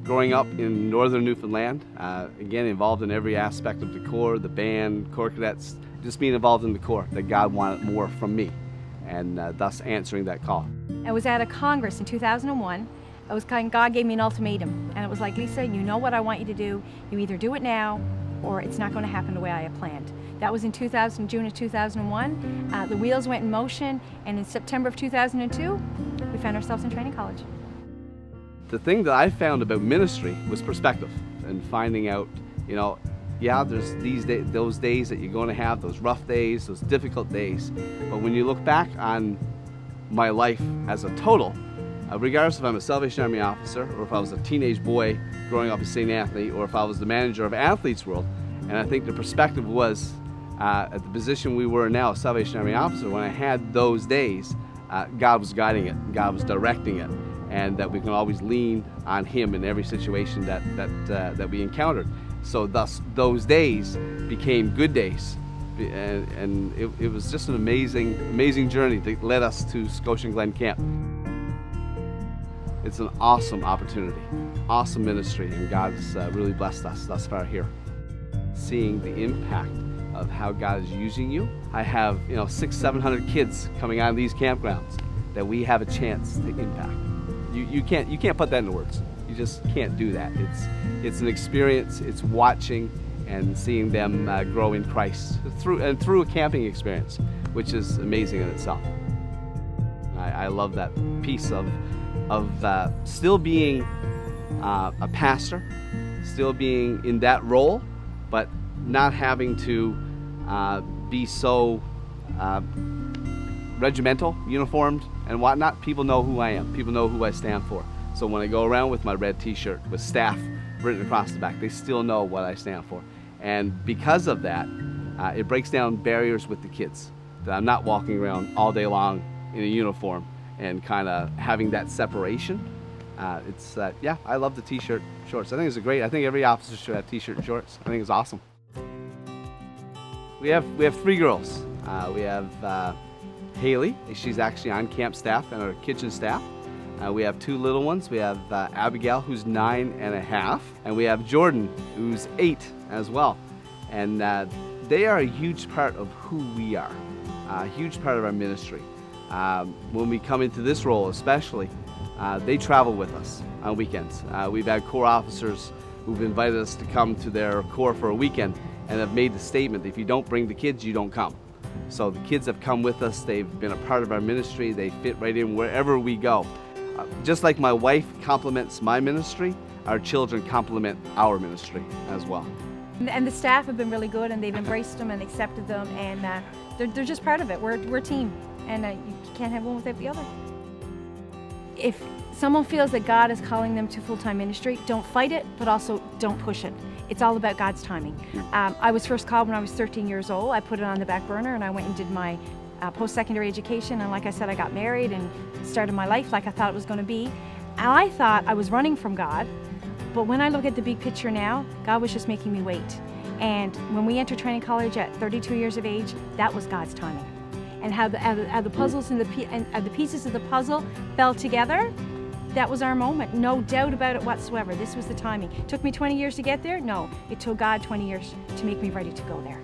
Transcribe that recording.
Growing up in northern Newfoundland, again involved in every aspect of the Corps, the band, Corps cadets, just being involved in the Corps, that God wanted more from me, and thus answering that call. I was at a Congress in 2001. God gave me an ultimatum, and it was like, Lisa, you know what I want you to do. You either do it now, or it's not going to happen the way I had planned. That was in June of 2001. The wheels went in motion, and in September of 2002, we found ourselves in training college. The thing that I found about ministry was perspective, and finding out, yeah, there's those days that you're going to have, those rough days, those difficult days. But when you look back on my life as a total, regardless if I'm a Salvation Army officer, or if I was a teenage boy growing up in St. Anthony, or if I was the manager of Athletes World, and I think the perspective was, at the position we were now, a Salvation Army officer, when I had those days, God was guiding it, God was directing it, and that we can always lean on Him in every situation that we encountered. So thus, those days became good days, and it was just an amazing journey that led us to Scotian Glen Camp. It's an awesome opportunity, awesome ministry, and God's really blessed us thus far here. Seeing the impact of how God is using you. I have 600-700 kids coming out of these campgrounds that we have a chance to impact. You can't put that into words. You just can't do that. It's an experience. It's watching and seeing them grow in Christ through a camping experience, which is amazing in itself. I love that piece of still being a pastor, still being in that role, but not having to be so regimental, uniformed, and whatnot. People know who I am. People know who I stand for. So when I go around with my red t-shirt with staff written across the back, they still know what I stand for. And because of that, it breaks down barriers with the kids. That I'm not walking around all day long in a uniform and kind of having that separation. Yeah, I love the t-shirt shorts. I think it's great. I think every officer should have t-shirt and shorts. I think it's awesome. We have 3 girls. We have Haley. She's actually on camp staff and our kitchen staff. We have 2 little ones. We have Abigail, who's 9.5, and we have Jordan, who's 8 as well. And they are a huge part of who we are, a huge part of our ministry. When we come into this role especially, they travel with us on weekends. We've had Corps officers who've invited us to come to their Corps for a weekend and have made the statement, if you don't bring the kids, you don't come. So the kids have come with us. They've been a part of our ministry. They fit right in wherever we go. Just like my wife complements my ministry, our children complement our ministry as well. And the staff have been really good, and they've embraced them and accepted them, and they're just part of it. We're a team, and you can't have one without the other. If someone feels that God is calling them to full-time ministry, don't fight it, but also don't push it. It's all about God's timing. I was first called when I was 13 years old. I put it on the back burner, and I went and did my post-secondary education, and like I said, I got married and started my life like I thought it was going to be. And I thought I was running from God, but when I look at the big picture now, God was just making me wait. And when we entered training college at 32 years of age, that was God's timing. And how the puzzles and the pieces of the puzzle fell together, that was our moment. No doubt about it whatsoever. This was the timing. It took me 20 years to get there? No, it took God 20 years to make me ready to go there.